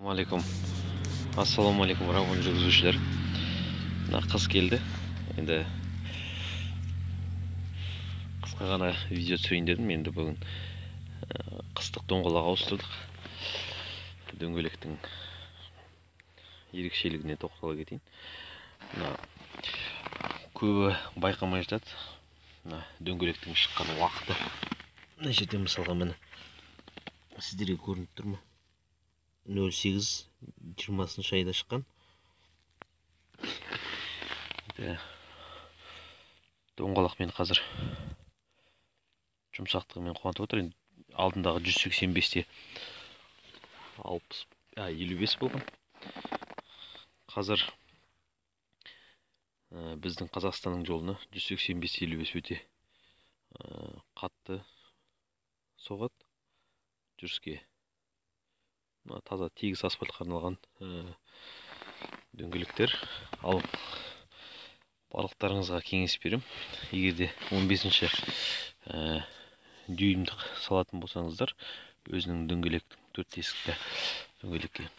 Ассалаумағалейкум равон жүргізушілер. Мына қыс келді. Енді қысқа ғана видео түсірейін дедім. Енді бүгін қыстық доңғалақ ауыстырдық. Дөңгелектің ерекшелігіне тоқтала кетейін. Мына көбі байқамай жатады. Мына дөңгелектің шыққан уақыты. Мына жерде мысалға міне сіздерге көрініп тұр ма? 08-20 айда шыққан. Доңғалақпен қазір жұмсақтығымен қуантып отыр. Алдындағы 185-те 55 болған. Қазір біздің Қазақстанның жолына 185-55 өте қатты соғады жүріске. Таза тегіс асфальтқа арналған дөңгелектер. Ал барлықтарыңызға кеңес берем. Егерде 15-ші дюймдік салатын болсаңыздар, өзінің дөңгелектің 4 тесікті дөңгелекке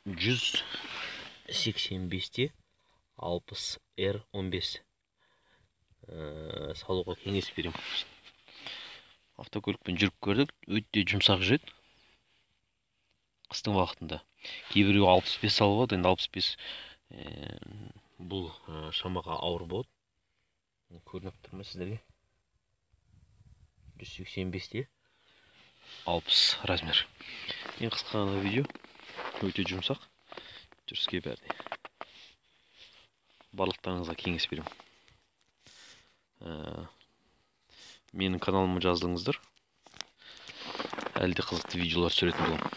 185-те 60R15 салуға кеңес берем. Автокөлікпен жүріп көрдік, өте жұмсақ жүреді. Қыстың уақытында кейбіреу 65 салып, енді 65 бұл шамаға ауыр болады. Көрініп тұр ма сіздерге? 185-те 60 размер. Ең қысқа ғана видео, өте жұмсақ, жүріске бәріне. Барлықтарыңызға кеңес берем. Менің каналыма жаздыңыздар. Әлде қызықты видеолар түсіретін боламын.